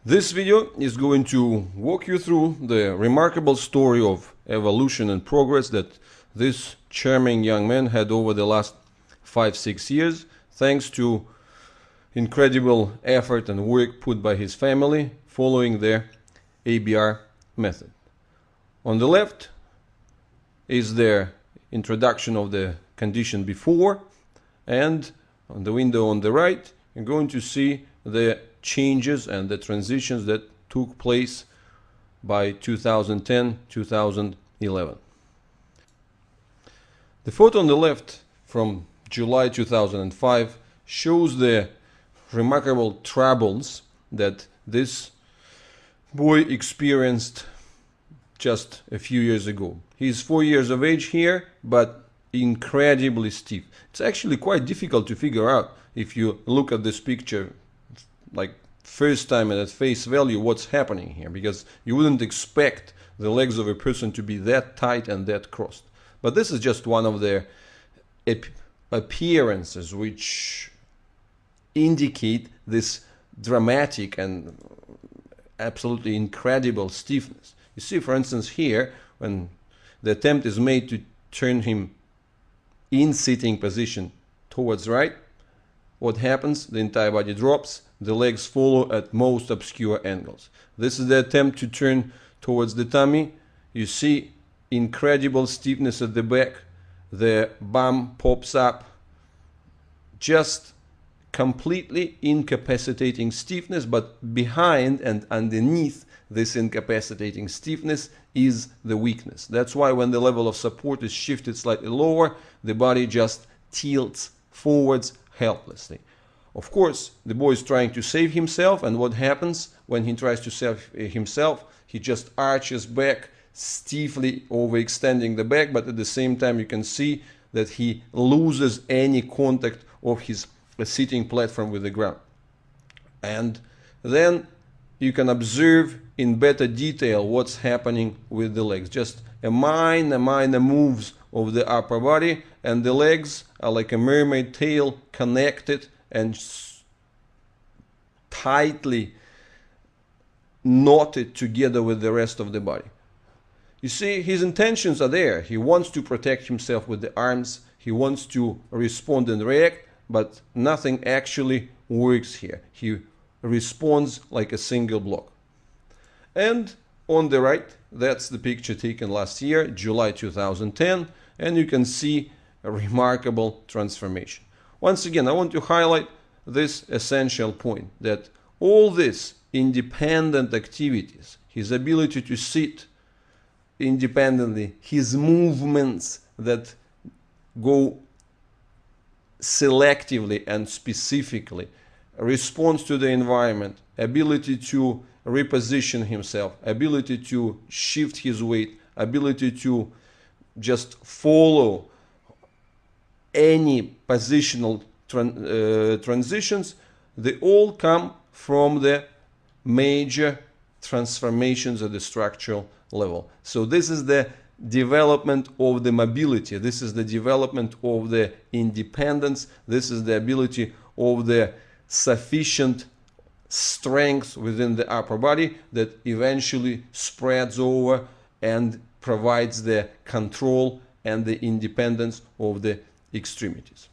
This video is going to walk you through the remarkable story of evolution and progress that this charming young man had over the last 5-6 years, thanks to incredible effort and work put by his family following the ABR method. On the left is the introduction of the condition before, and on the window on the right you're going to see the changes and the transitions that took place by 2010-2011. The photo on the left from July 2005 shows the remarkable troubles that this boy experienced just a few years ago. He's 4 years of age here, but incredibly stiff. It's actually quite difficult to figure out if you look at this picture like first time and at face value what's happening here, because you wouldn't expect the legs of a person to be that tight and that crossed. But this is just one of the appearances which indicate this dramatic and absolutely incredible stiffness. You see, for instance, here when the attempt is made to turn him in sitting position towards right, what happens? The entire body drops, the legs follow at most obscure angles. This is the attempt to turn towards the tummy. You see incredible stiffness at the back, the bum pops up, just completely incapacitating stiffness, but behind and underneath this incapacitating stiffness is the weakness. That's why when the level of support is shifted slightly lower, the body just tilts forwards helplessly. Of course, the boy is trying to save himself, and what happens when he tries to save himself? He just arches back, stiffly overextending the back, but at the same time you can see that he loses any contact of his sitting platform with the ground. And then you can observe in better detail what's happening with the legs. Just a minor moves of the upper body, and the legs are like a mermaid tail, connected and tightly knotted together with the rest of the body. You see, his intentions are there. He wants to protect himself with the arms, he wants to respond and react, but nothing actually works here. He responds like a single block. And on the right, that's the picture taken last year, July 2010, and you can see a remarkable transformation. Once again, I want to highlight this essential point, that all these independent activities, his ability to sit independently, his movements that go selectively and specifically, response to the environment, ability to reposition himself, ability to shift his weight, ability to just follow any positional transitions, they all come from the major transformations at the structural level. So this is the development of the mobility, this is the development of the independence, this is the ability of the sufficient strength within the upper body that eventually spreads over and provides the control and the independence of the extremities.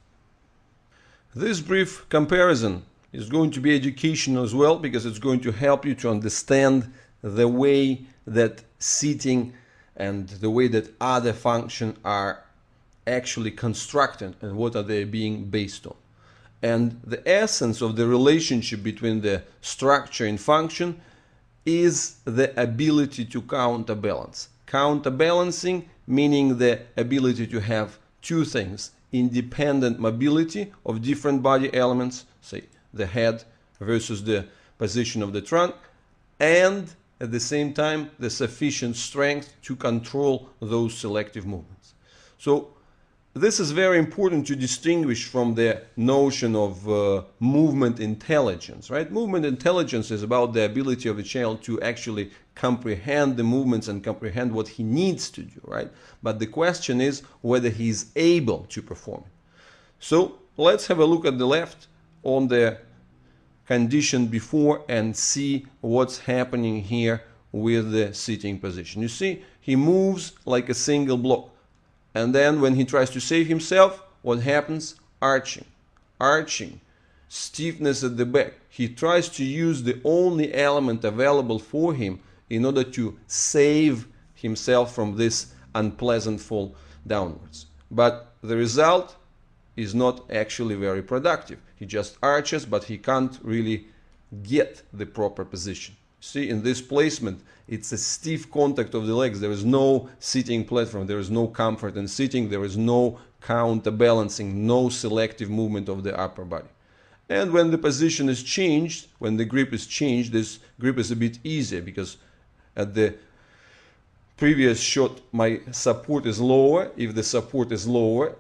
This brief comparison is going to be educational as well, because it's going to help you to understand the way that sitting and the way that other functions are actually constructed and what are they being based on. And the essence of the relationship between the structure and function is the ability to counterbalance. Counterbalancing meaning the ability to have two things: independent mobility of different body elements, say the head versus the position of the trunk, and at the same time the sufficient strength to control those selective movements. So this is very important to distinguish from the notion of movement intelligence, right? Movement intelligence is about the ability of a child to actually comprehend the movements and comprehend what he needs to do, right? But the question is whether he is able to perform it. So let's have a look at the left on the condition before and see what's happening here with the sitting position. You see, he moves like a single block. And then when he tries to save himself, what happens? Arching. Arching. Stiffness at the back. He tries to use the only element available for him in order to save himself from this unpleasant fall downwards. But the result is not actually very productive. He just arches, but he can't really get the proper position. See, in this placement, it's a stiff contact of the legs. There is no sitting platform. There is no comfort in sitting. There is no counterbalancing, no selective movement of the upper body. And when the position is changed, when the grip is changed, this grip is a bit easier, because at the previous shot my support is lower. If the support is lower,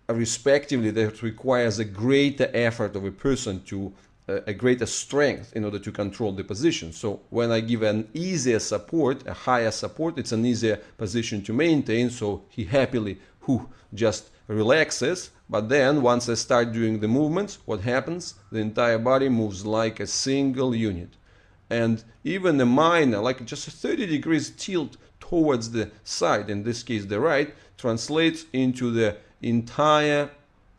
respectively, that requires a greater effort of a person to a greater strength in order to control the position. So when I give an easier support, a higher support, it's an easier position to maintain. So he happily just relaxes. But then once I start doing the movements, what happens? The entire body moves like a single unit. And even a minor, like just a 30 degrees tilt towards the side, in this case the right, translates into the entire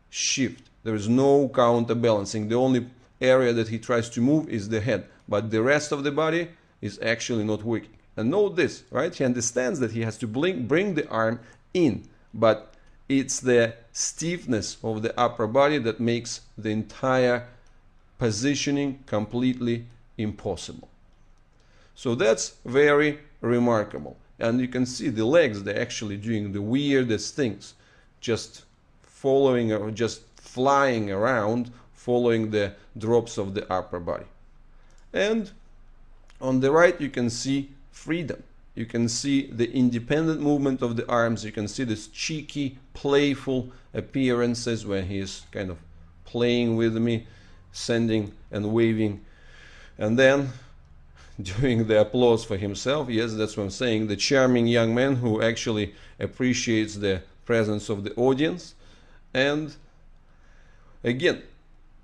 shift. There is no counterbalancing. The only area that he tries to move is the head, but the rest of the body is actually not working. And note this, right? He understands that he has to bring the arm in, but it's the stiffness of the upper body that makes the entire positioning completely impossible. So that's very remarkable. And you can see the legs, they're actually doing the weirdest things, just following or just flying around, following the drops of the upper body. And on the right, you can see freedom. You can see the independent movement of the arms. You can see this cheeky, playful appearances where he is kind of playing with me, sending and waving. And then doing the applause for himself. Yes, that's what I'm saying. The charming young man who actually appreciates the presence of the audience. And again,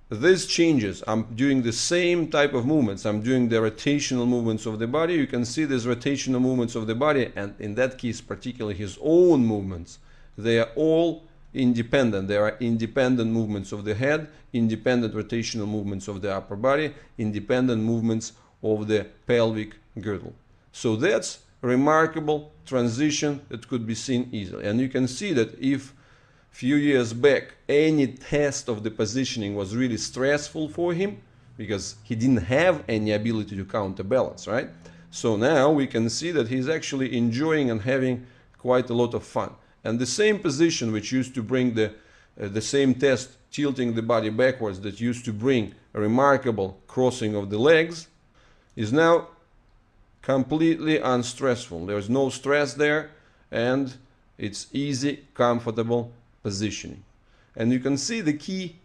this changes. I'm doing the same type of movements. I'm doing the rotational movements of the body. You can see these rotational movements of the body, and in that case, particularly his own movements, they are all independent. There are independent movements of the head, independent rotational movements of the upper body, independent movements of the pelvic girdle. So that's a remarkable transition that could be seen easily. And you can see that if few years back any test of the positioning was really stressful for him because he didn't have any ability to counterbalance, right? So now we can see that he's actually enjoying and having quite a lot of fun. And the same position which used to bring the same test, tilting the body backwards, that used to bring a remarkable crossing of the legs, is now completely unstressful. There's no stress there, and it's easy, comfortable positioning. And you can see the key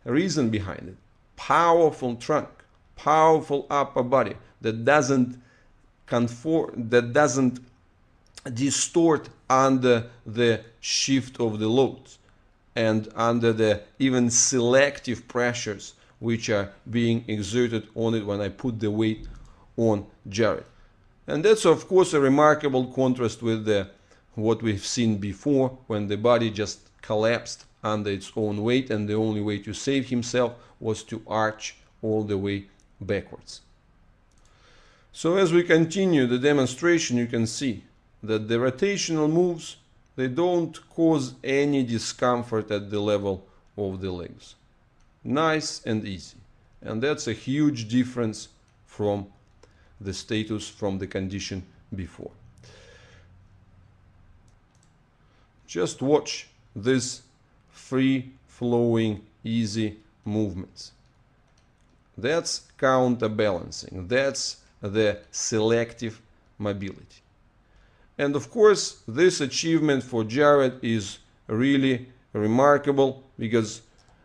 reason behind it. Powerful trunk, powerful upper body that doesn't conform, that doesn't distort under the shift of the loads and under the even selective pressures which are being exerted on it when I put the weight on Jared. And that's of course a remarkable contrast with what we've seen before, when the body just collapsed under its own weight and the only way to save himself was to arch all the way backwards. So as we continue the demonstration, you can see that the rotational moves, they don't cause any discomfort at the level of the legs. Nice and easy. And that's a huge difference from the status, from the condition before. Just watch this free-flowing, easy movements. That's counterbalancing. That's the selective mobility. And of course, this achievement for Jared is really remarkable because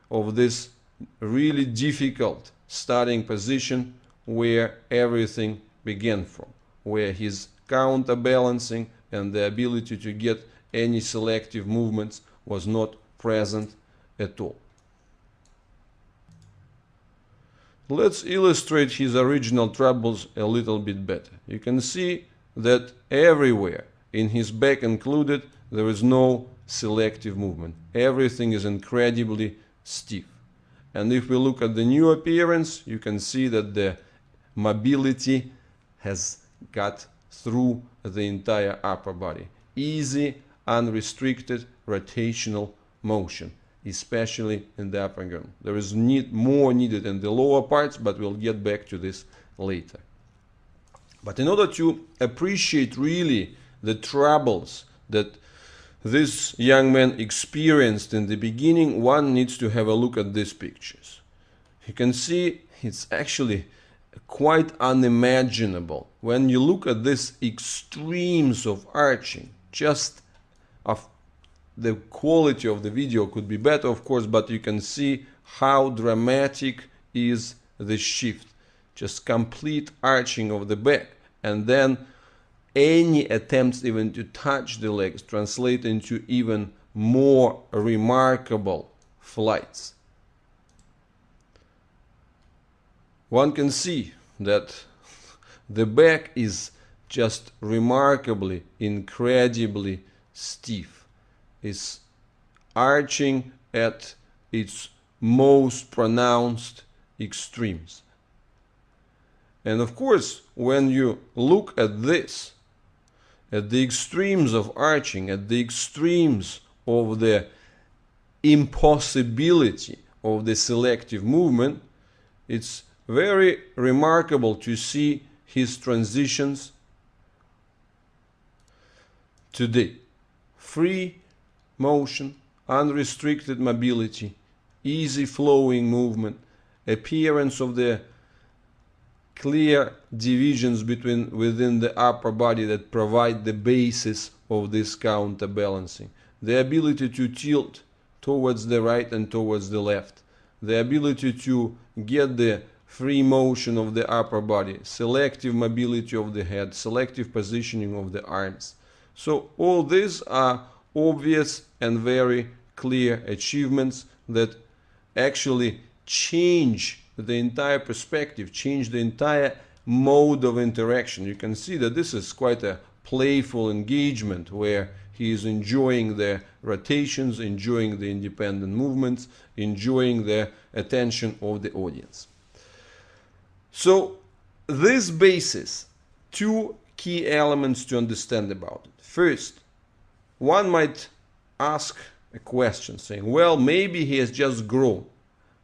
of this really difficult starting position where everything began from, where his counterbalancing and the ability to get any selective movements was not present at all. let's illustrate his original troubles a little bit better. You can see that everywhere, in his back included, there is no selective movement. Everything is incredibly stiff. And if we look at the new appearance, you can see that the mobility has got through the entire upper body. Easy, unrestricted, rotational motion, especially in the upper arm. There is more needed in the lower parts, but we'll get back to this later. But in order to appreciate really the troubles that this young man experienced in the beginning, one needs to have a look at these pictures. You can see it's actually quite unimaginable. When you look at these extremes of arching, just of the quality of the video could be better, of course, but you can see how dramatic is the shift. Just complete arching of the back, and then any attempts even to touch the legs translate into even more remarkable flights. One can see that the back is just remarkably, incredibly stiff. It's arching at its most pronounced extremes. And of course, when you look at this, at the extremes of arching, at the extremes of the impossibility of the selective movement, it's very remarkable to see his transitions today. Free motion, unrestricted mobility, easy flowing movement, appearance of the clear divisions within the upper body that provide the basis of this counterbalancing. The ability to tilt towards the right and towards the left. The ability to get the free motion of the upper body, selective mobility of the head, selective positioning of the arms. So all these are obvious and very clear achievements that actually change the entire perspective, change the entire mode of interaction. You can see that this is quite a playful engagement where he is enjoying the rotations, enjoying the independent movements, enjoying the attention of the audience. So this basis, two key elements to understand about it. First, one might ask a question saying, well, maybe he has just grown,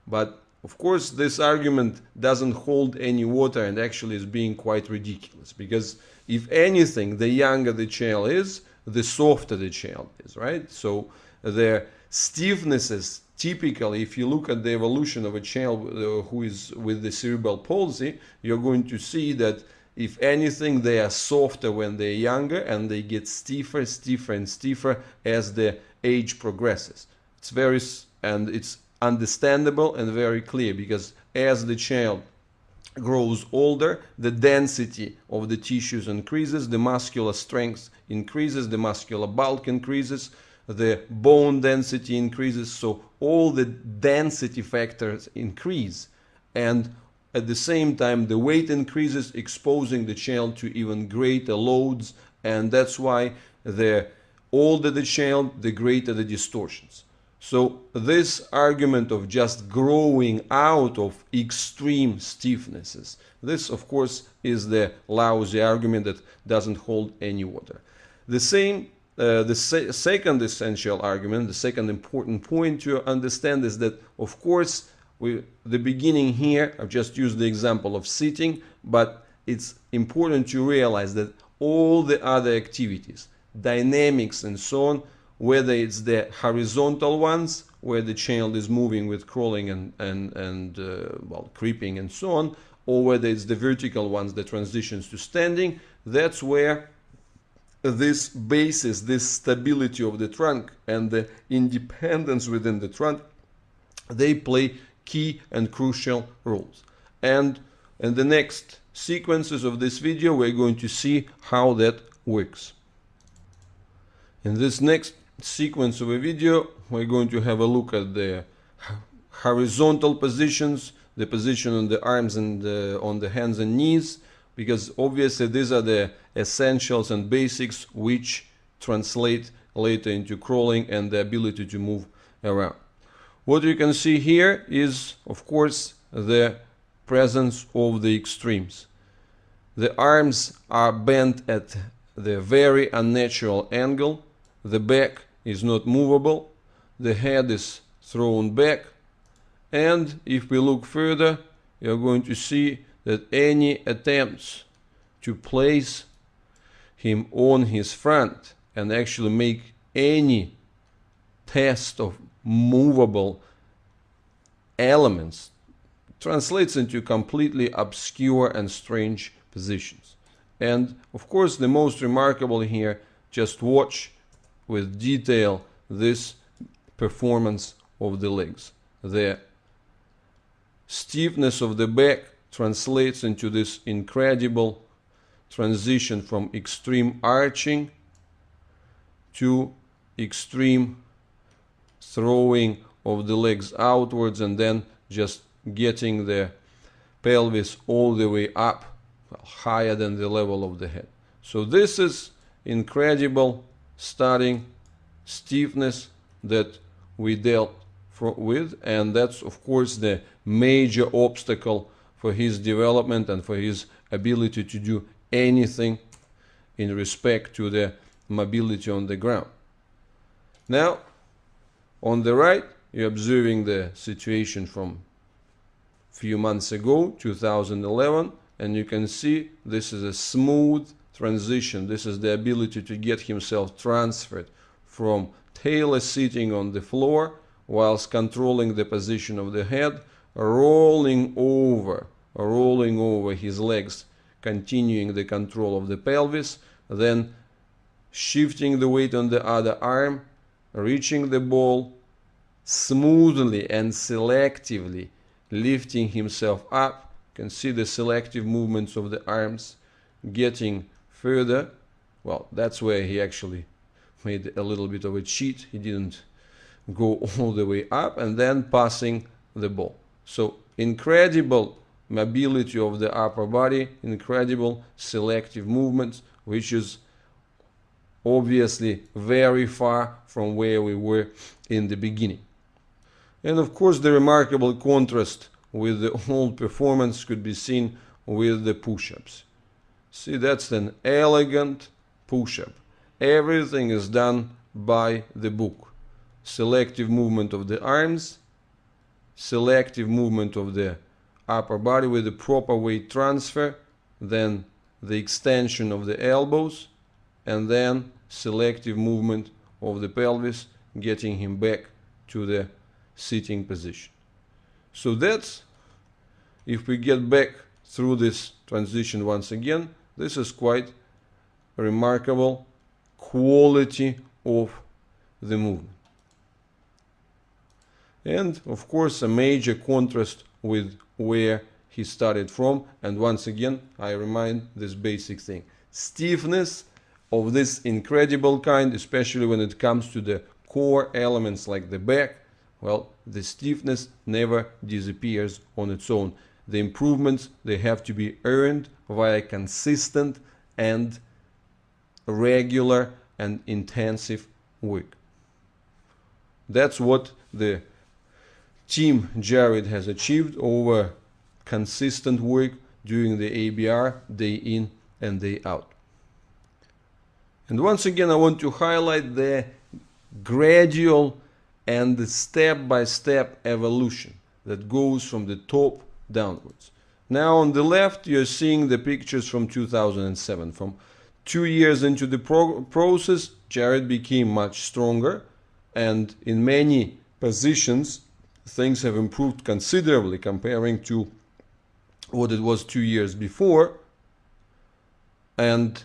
but of course, this argument doesn't hold any water and actually is being quite ridiculous, because if anything, the younger the child is, the softer the child is, right? So the stiffnesses, typically, if you look at the evolution of a child who is with the cerebral palsy, you're going to see that if anything, they are softer when they're younger, and they get stiffer, stiffer, and stiffer as the age progresses. It's understandable and very clear, because as the child grows older, the density of the tissues increases, the muscular strength increases, the muscular bulk increases, the bone density increases, so all the density factors increase, and at the same time the weight increases, exposing the child to even greater loads, and that's why the older the child, the greater the distortions. So this argument of just growing out of extreme stiffnesses, this of course is the lousy argument that doesn't hold any water. The second essential argument, the second important point to understand is that of course the beginning here, I've just used the example of sitting, but it's important to realize that all the other activities, dynamics and so on, whether it's the horizontal ones, where the child is moving with crawling and creeping and so on, or whether it's the vertical ones, the transitions to standing, that's where this basis, this stability of the trunk and the independence within the trunk, they play key and crucial roles. And in the next sequences of this video, we're going to see how that works. In this next sequence of a video, we're going to have a look at the horizontal positions, the position on the arms and on the hands and knees, because obviously these are the essentials and basics which translate later into crawling and the ability to move around. What you can see here is, of course, the presence of the extremes. The arms are bent at the very unnatural angle, the back is not movable, the head is thrown back, and if we look further, you're going to see that any attempts to place him on his front and actually make any test of movable elements translates into completely obscure and strange positions. And of course, the most remarkable here, just watch with detail this performance of the legs. The stiffness of the back translates into this incredible transition from extreme arching to extreme throwing of the legs outwards, and then just getting the pelvis all the way up, higher than the level of the head. So this is incredible starting stiffness that we dealt with, and that's of course the major obstacle for his development and for his ability to do anything in respect to the mobility on the ground. Now, on the right, you're observing the situation from a few months ago, 2011, and you can see this is a smooth transition. This is the ability to get himself transferred from tailor sitting on the floor whilst controlling the position of the head, rolling over his legs, continuing the control of the pelvis, then shifting the weight on the other arm, reaching the ball, smoothly and selectively lifting himself up. You can see the selective movements of the arms, getting further. Well, that's where he actually made a little bit of a cheat. He didn't go all the way up, and then passing the ball. So incredible mobility of the upper body, incredible selective movements, which is obviously very far from where we were in the beginning. And of course, the remarkable contrast with the old performance could be seen with the push-ups. See, that's an elegant push-up. Everything is done by the book. Selective movement of the arms, selective movement of the upper body with the proper weight transfer, then the extension of the elbows, and then selective movement of the pelvis, getting him back to the sitting position. So that's, if we get back through this transition once again, this is quite a remarkable quality of the movement. And of course, a major contrast with where he started from. And once again, I remind this basic thing: stiffness of this incredible kind, especially when it comes to the core elements like the back. Well, the stiffness never disappears on its own. The improvements, they have to be earned via consistent and regular and intensive work. That's what the team Jared has achieved over consistent work during the ABR, day in and day out. And once again, I want to highlight the gradual and the step-by-step evolution that goes from the top downwards. Now on the left, you're seeing the pictures from 2007. From 2 years into the process, Jared became much stronger, and in many positions, things have improved considerably comparing to what it was 2 years before. And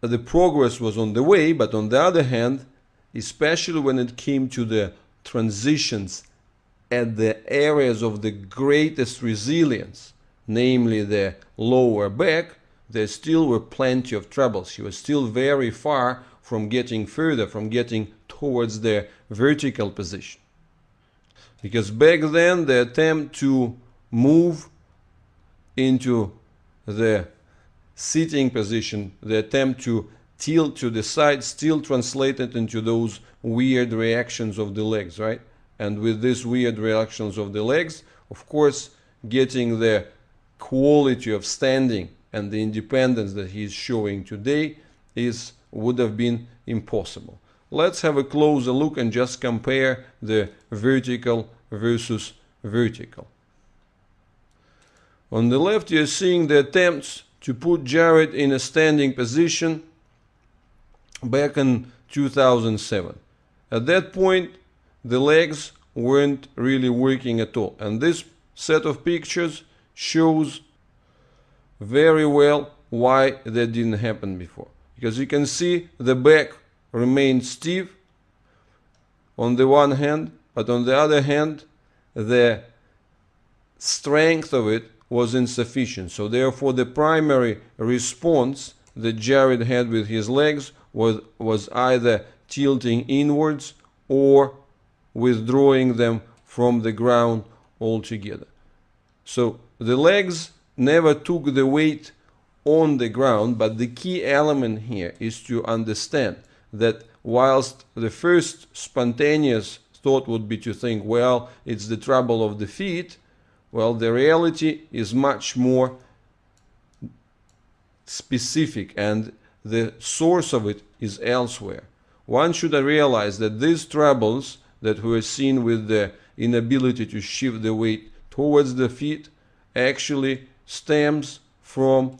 the progress was on the way, but on the other hand, especially when it came to the transitions at the areas of the greatest resilience, namely the lower back, there still were plenty of troubles. He was still very far from getting further, from getting towards the vertical position. Because back then the attempt to move into the sitting position, the attempt to tilt to the side, still translated into those weird reactions of the legs, right? And with these weird reactions of the legs, of course, getting the quality of standing and the independence that he is showing today would have been impossible. Let's have a closer look and just compare the vertical versus vertical. On the left, you're seeing the attempts to put Jared in a standing position back in 2007. At that point, the legs weren't really working at all. And this set of pictures shows very well why that didn't happen before. Because you can see the back remained stiff on the one hand, but on the other hand, the strength of it was insufficient. So therefore, the primary response that Jared had with his legs was either tilting inwards or withdrawing them from the ground altogether. So the legs never took the weight on the ground, but the key element here is to understand that whilst the first spontaneous thought would be to think, well, it's the trouble of the feet, well, the reality is much more specific, and the source of it is elsewhere. One should realize that these troubles that were seen with the inability to shift the weight towards the feet actually stems from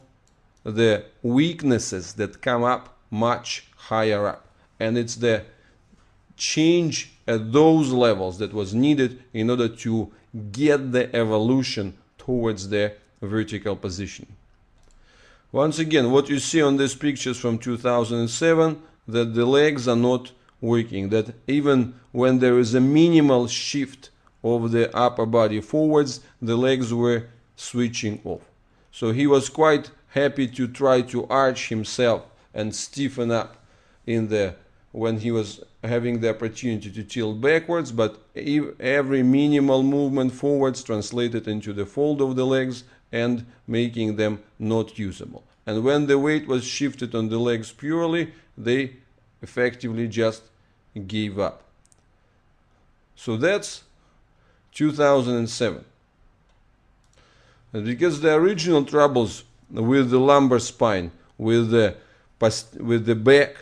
the weaknesses that come up much higher up. And it's the change at those levels that was needed in order to get the evolution towards the vertical position. Once again, what you see on these pictures from 2007, that the legs are not working, that even when there is a minimal shift of the upper body forwards, the legs were switching off. So he was quite happy to try to arch himself and stiffen up when he was having the opportunity to tilt backwards, but every minimal movement forwards translated into the fold of the legs and making them not usable. And when the weight was shifted on the legs purely, they effectively just gave up. So that's 2007. And because the original troubles with the lumbar spine, with the back,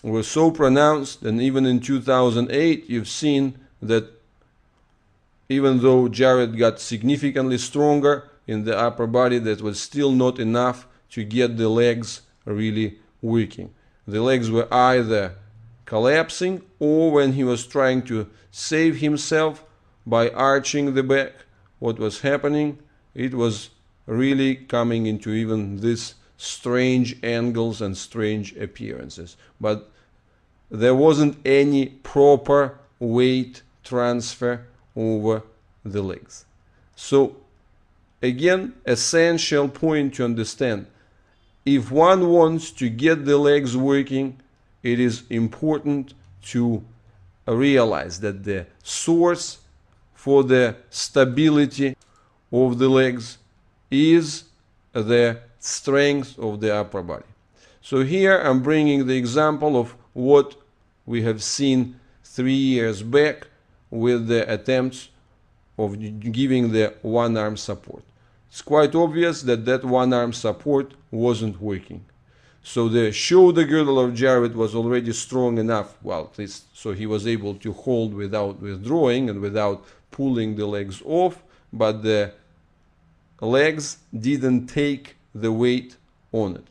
were so pronounced, and even in 2008 you've seen that even though Jared got significantly stronger in the upper body, that was still not enough to get the legs really working. The legs were either collapsing, or when he was trying to save himself by arching the back, what was happening, it was really coming into even these strange angles and strange appearances. But there wasn't any proper weight transfer over the legs. So again, essential point to understand: if one wants to get the legs working, it is important to realize that the source for the stability of the legs is the strength of the upper body. So here I'm bringing the example of what we have seen 3 years back with the attempts of giving the one-arm support. It's quite obvious that that one-arm support wasn't working. So the shoulder girdle of Jared was already strong enough, well, at least so he was able to hold without withdrawing and without pulling the legs off, but the legs didn't take the weight on it.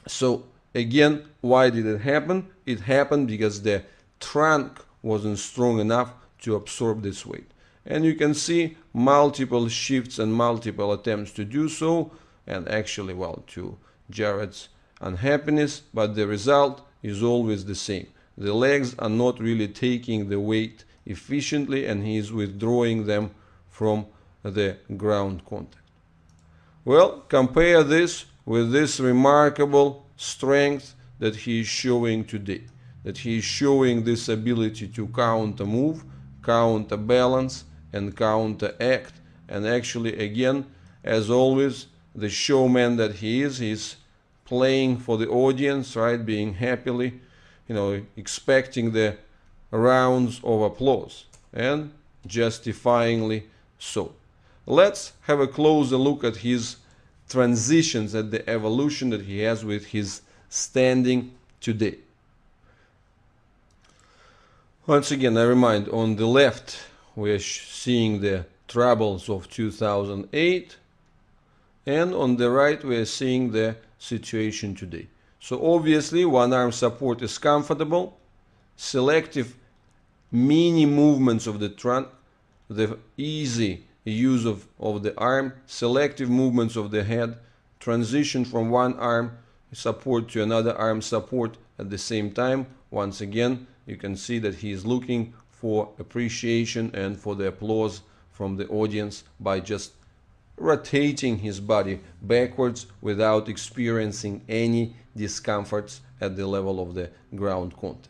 So again, why did it happen? It happened because the trunk wasn't strong enough to absorb this weight. And you can see multiple shifts and multiple attempts to do so, and actually, well, to Jared's unhappiness, but the result is always the same. The legs are not really taking the weight efficiently, and he is withdrawing them from the ground contact. Well, compare this with this remarkable strength that he is showing today, that he is showing this ability to counter move, counterbalance and counteract. And actually, again, as always, the showman that he is, he's playing for the audience, right? Being happily, expecting the rounds of applause, and justifyingly so. Let's have a closer look at his transitions, at the evolution that he has with his standing today. Once again, I remind, on the left we're seeing the troubles of 2008, and on the right we're seeing the situation today. So obviously one arm support is comfortable, selective mini movements of the trunk, the easy use of the arm, selective movements of the head, transition from one arm support to another arm support at the same time. Once again, you can see that he is looking for appreciation and for the applause from the audience by just rotating his body backwards without experiencing any discomforts at the level of the ground contact.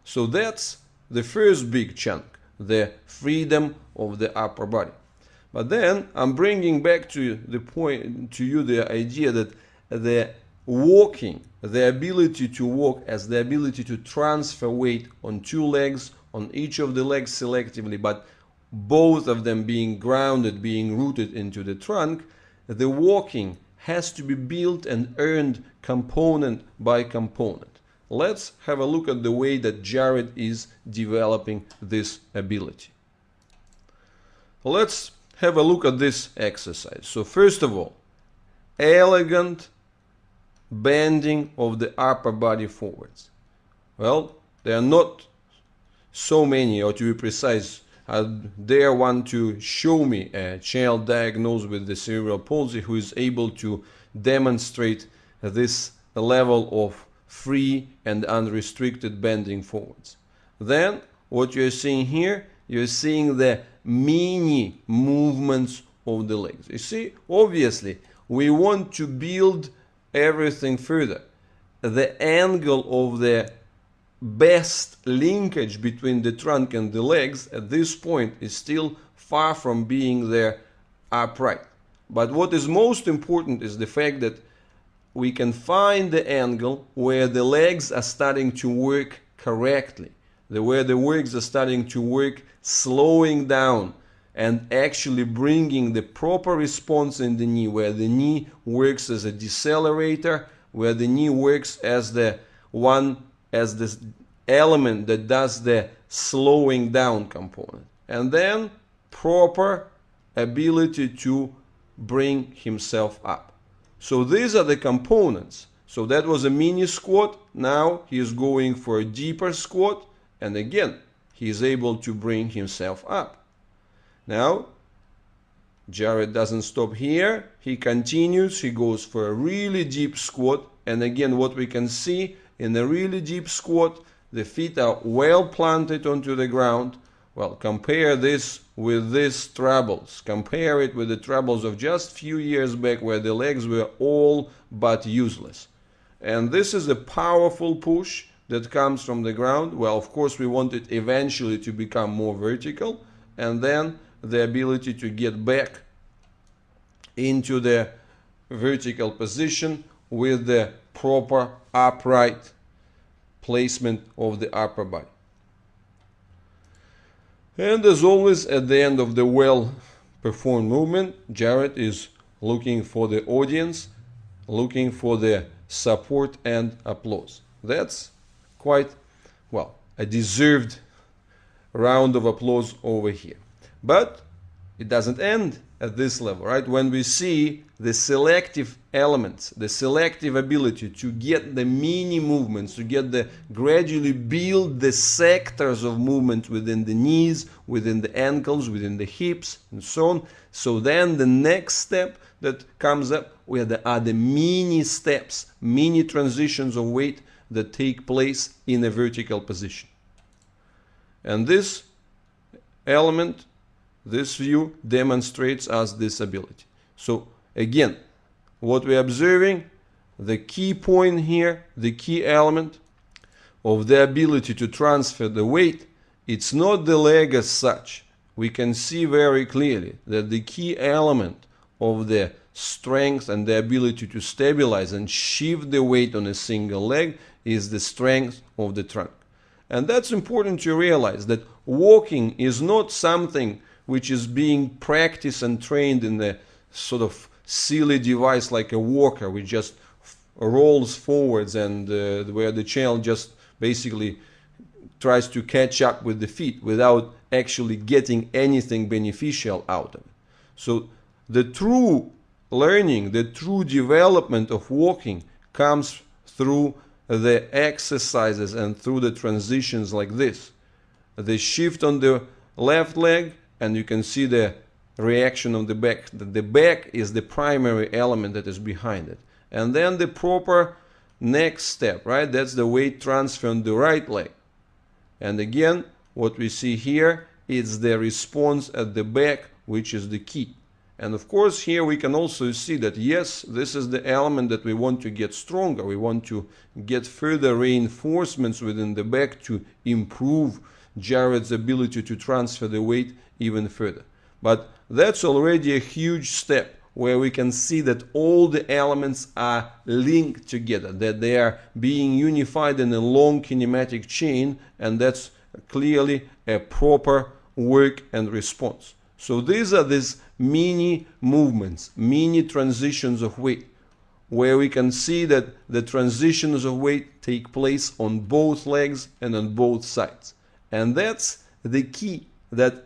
So that's the first big chunk, the freedom of the upper body. But then I'm bringing back to the point, to you, the idea that the walking, the ability to walk as the ability to transfer weight on two legs, on each of the legs selectively, but both of them being grounded, being rooted into the trunk, the walking has to be built and earned component by component. Let's have a look at the way that Jared is developing this ability. Let's have a look at this exercise. So first of all, elegant bending of the upper body forwards. Well, there are not so many, or to be precise, I dare want to show me a child diagnosed with the cerebral palsy who is able to demonstrate this level of free and unrestricted bending forwards. Then what you're seeing here, you're seeing the mini movements of the legs. You see, obviously we want to build everything further. The angle of the best linkage between the trunk and the legs at this point is still far from being there upright. But what is most important is the fact that we can find the angle where the legs are starting to work correctly, where the legs are starting to work slowing down and actually bringing the proper response in the knee, where the knee works as a decelerator, where the knee works as the element that does the slowing down component, and then proper ability to bring himself up. So these are the components. So that was a mini squat. Now he is going for a deeper squat, and again he is able to bring himself up. Now Jared doesn't stop here, he continues, he goes for a really deep squat, and again what we can see in a really deep squat, the feet are well planted onto the ground. Well, compare this with these troubles. Compare it with the troubles of just a few years back where the legs were all but useless. And this is a powerful push that comes from the ground. Well, of course, we want it eventually to become more vertical, and then the ability to get back into the vertical position with the proper upright placement of the upper body. And as always, at the end of the well-performed movement, Jared is looking for the audience, looking for the support and applause. That's quite, well, a deserved round of applause over here. But it doesn't end at this level, right? When we see the selective elements, the selective ability to get the mini movements, to get the gradually build the sectors of movement within the knees, within the ankles, within the hips, and so on. So then the next step that comes up, where there are the mini steps, mini transitions of weight that take place in a vertical position. And this element, this view demonstrates us this ability. So again, what we're observing, the key point here, the key element of the ability to transfer the weight it's not the leg as such. We can see very clearly that the key element of the strength and the ability to stabilize and shift the weight on a single leg is the strength of the trunk. And that's important to realize, that walking is not something which is being practiced and trained in a sort of silly device like a walker, which just rolls forwards and where the child just basically tries to catch up with the feet without actually getting anything beneficial out of it. So the true learning, the true development of walking comes through the exercises and through the transitions like this. The shift on the left leg, and you can see the reaction of the back. The back is the primary element that is behind it. And then the proper next step, right? That's the weight transfer on the right leg. And again, what we see here is the response at the back, which is the key. And of course, here we can also see that, yes, this is the element that we want to get stronger. We want to get further reinforcements within the back to improve Jared's ability to transfer the weight even further. But that's already a huge step where we can see that all the elements are linked together, that they are being unified in a long kinematic chain, and that's clearly a proper work and response. So these are these mini movements, mini transitions of weight, where we can see that the transitions of weight take place on both legs and on both sides. And that's the key that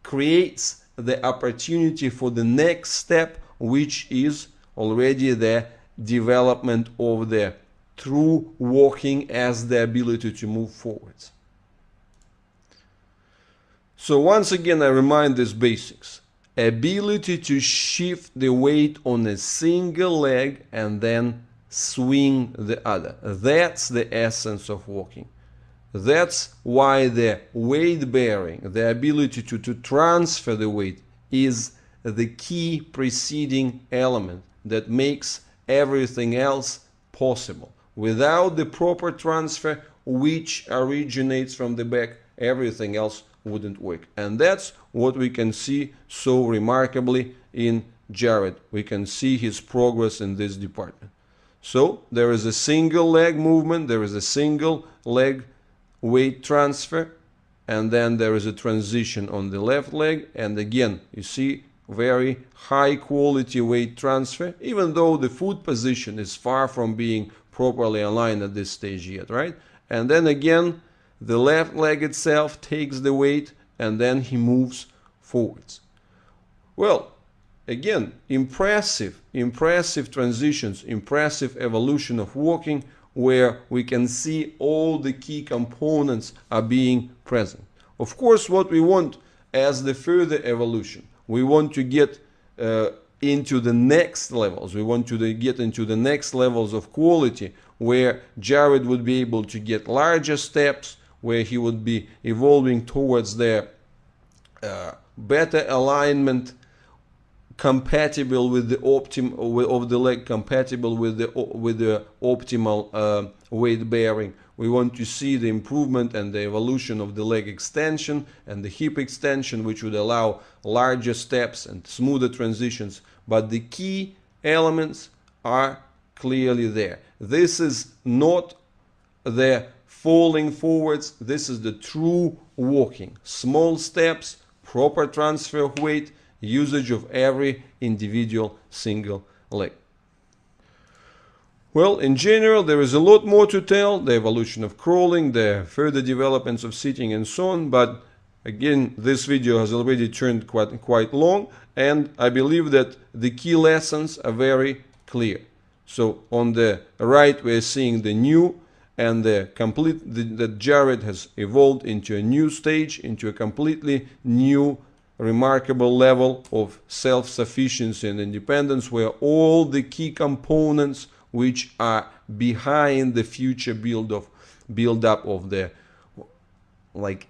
creates the opportunity for the next step, which is already the development of the true walking as the ability to move forwards. So once again, I remind these basics. Ability to shift the weight on a single leg and then swing the other. That's the essence of walking. That's why the weight bearing, the ability to transfer the weight, is the key preceding element that makes everything else possible. Without the proper transfer, which originates from the back, everything else wouldn't work. And that's what we can see so remarkably in Jared. We can see his progress in this department. So there is a single leg movement, there is a single leg weight transfer, and then there is a transition on the left leg, and again you see very high quality weight transfer, even though the foot position is far from being properly aligned at this stage yet, right? And then again the left leg itself takes the weight, and then he moves forwards. Well, again, impressive transitions, impressive evolution of walking, where we can see all the key components are being present. Of course, what we want as the further evolution, we want to get into the next levels. We want to get into the next levels of quality, where Jared would be able to get larger steps, where he would be evolving towards the better alignment, compatible with the of the leg, compatible with the optimal weight bearing. We want to see the improvement and the evolution of the leg extension and the hip extension, which would allow larger steps and smoother transitions. But the key elements are clearly there. This is not the falling forwards, this is the true walking. Small steps, proper transfer of weight, usage of every individual single leg. Well, in general, there is a lot more to tell, the evolution of crawling, the further developments of sitting and so on, but again, this video has already turned quite long, and I believe that the key lessons are very clear. So on the right, we're seeing the new and that Jared has evolved into a new stage, into a completely new, remarkable level of self-sufficiency and independence, where all the key components which are behind the future build up of the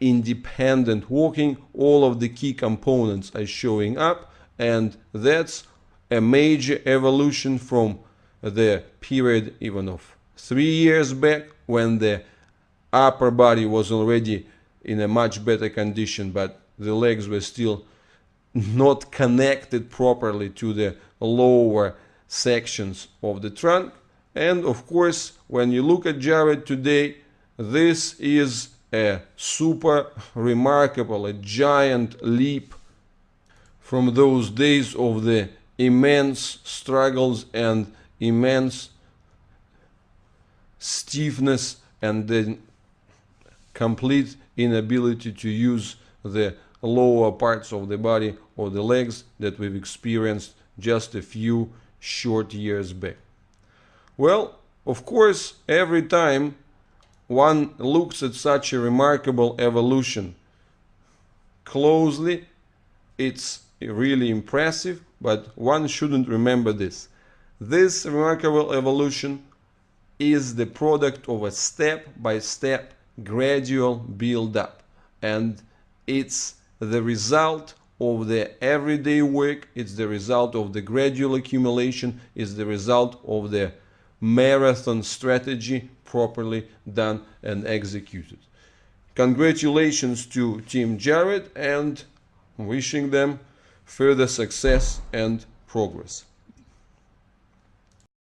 independent walking, all of the key components are showing up, and that's a major evolution from the period even of 3 years back, when the upper body was already in a much better condition, but the legs were still not connected properly to the lower sections of the trunk. And of course, when you look at Jared today, this is a super remarkable, a giant leap from those days of the immense struggles and immense stiffness and the complete inability to use the lower parts of the body or the legs that we've experienced just a few short years back. Well, of course, every time one looks at such a remarkable evolution closely, it's really impressive, but one shouldn't remember this. This remarkable evolution is the product of a step-by-step gradual build-up, and it's the result of the everyday work, it's the result of the gradual accumulation, it's the result of the marathon strategy properly done and executed. Congratulations to Team Jared, and wishing them further success and progress.